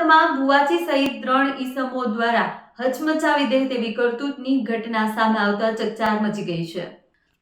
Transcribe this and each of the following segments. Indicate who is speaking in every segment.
Speaker 1: ભાભરમાં ભુવાજી સહિત 3 ઈસમો દ્વારા હચમચાવી દે તેવી કરતૂતની ઘટના સામે આવતા ચકચાર મચી ગઈ છે।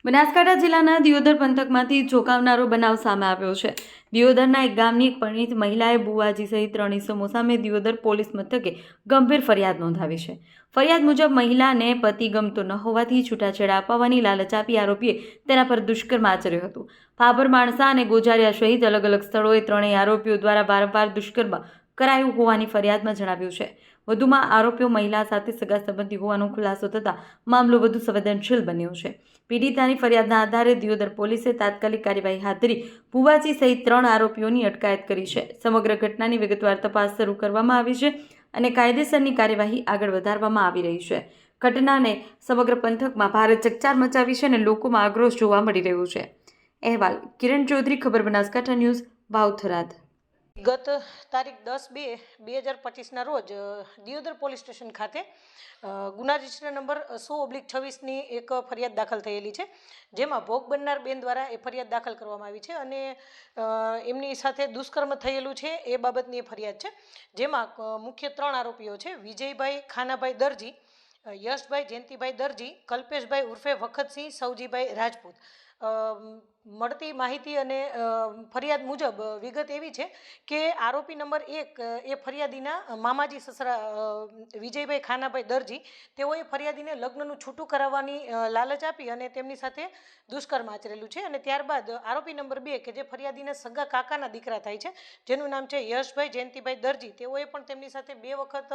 Speaker 1: બનાસકાંઠા જિલ્લાના દિયોદર પંથકમાંથી ચોંકાવનારો બનાવ સામે આવ્યો છે। દિયોદરના એક ગામની એક પરિણીત મહિલાએ ભુવાજી સહિત 3 ઈસમો સામે દિયોદર પોલીસ મથકે ગંભીર ફરિયાદ નોંધાવી છે। ફરિયાદ મુજબ મહિલાને પતિ ગમતો ન હોવાથી છૂટાછેડા અપાવવાની લાલચ આપી આરોપીએ તેના પર દુષ્કર્મ આચર્યું હતું। ભાભર, માણસા અને ગોજારિયા સહિત અલગ અલગ સ્થળોએ ત્રણેય આરોપીઓ દ્વારા વારંવાર દુષ્કર્મ કરાયું હોવાની ફરિયાદમાં જણાવ્યું છે। વધુમાં આરોપીઓ મહિલા સાથે સગા સંબંધી હોવાનો ખુલાસો થતાં મામલો વધુ સંવેદનશીલ બન્યો છે। પીડિતાની ફરિયાદના આધારે દિયોદર પોલીસે તાત્કાલિક કાર્યવાહી હાથ ધરી ભુવાજી સહિત 3 આરોપીઓની અટકાયત કરી છે। સમગ્ર ઘટનાની વિગતવાર તપાસ શરૂ કરવામાં આવી છે અને કાયદેસરની કાર્યવાહી આગળ વધારવામાં આવી રહી છે। ઘટનાને સમગ્ર પંથકમાં ભારે ચકચાર મચાવી છે અને લોકોમાં આક્રોશ જોવા મળી રહ્યો છે। અહેવાલ કિરણ ચૌધરી, ખબર બનાસકાંઠા ન્યૂઝ, ભાવથરાદ।
Speaker 2: ગત તારીખ 10/2/2025ના રોજ દિયોદર પોલીસ સ્ટેશન ખાતે ગુના રજિસ્ટર નંબર 100/26ની એક ફરિયાદ દાખલ થયેલી છે, જેમાં ભોગ બનનાર બેન દ્વારા એ ફરિયાદ દાખલ કરવામાં આવી છે અને એમની સાથે દુષ્કર્મ થયેલું છે એ બાબતની એ ફરિયાદ છે, જેમાં મુખ્ય 3 આરોપીઓ છે: વિજયભાઈ ખાનાભાઈ દરજી, યશભાઈ જયંતિભાઈ દરજી, કલ્પેશભાઈ ઉર્ફે વખતસિંહ સૌજીભાઈ રાજપૂત। મળતી માહિતી અને ફરિયાદ મુજબ વિગત એવી છે કે આરોપી નંબર 1 એ ફરિયાદીના મામાજી સસરા વિજયભાઈ ખાનાભાઈ દરજી, તેઓએ ફરિયાદીને લગ્નનું છૂટું કરાવવાની લાલચ આપી અને તેમની સાથે દુષ્કર્મ આચરેલું છે। અને ત્યારબાદ આરોપી નંબર 2 કે જે ફરિયાદીના સગા કાકાના દીકરા થાય છે, જેનું નામ છે યશભાઈ જયંતિભાઈ દરજી, તેઓએ પણ તેમની સાથે 2 વખત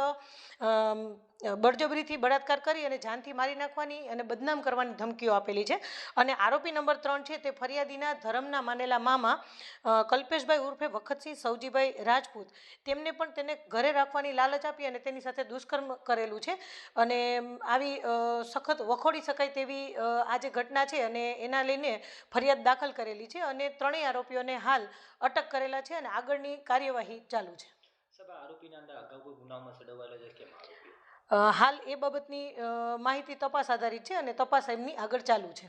Speaker 2: બળજબરીથી બળાત્કાર કરી અને જાનથી મારી નાખવાની અને બદનામ કરવાની ધમકીઓ આપેલી છે। અને આરોપી નંબર 3 છે તે ફરિયાદીના ધર્મના માનેલા મામા કલ્પેશભાઈ ઉર્ફે વખતસિંહ સૌજીભાઈ રાજપૂત, તેમને પણ તેને ઘરે રાખવાની લાલચ આપી અને તેની સાથે દુષ્કર્મ કરેલું છે। અને આવી સખત વખોડી શકાય તેવી આ જે ઘટના છે અને એના લઈને ફરિયાદ દાખલ કરેલી છે અને ત્રણેય આરોપીઓને હાલ અટક કરેલા છે અને આગળની કાર્યવાહી ચાલુ છે। હાલ એ બાબતની માહિતી તપાસ આધારિત છે અને તપાસ એમની આગળ ચાલુ છે।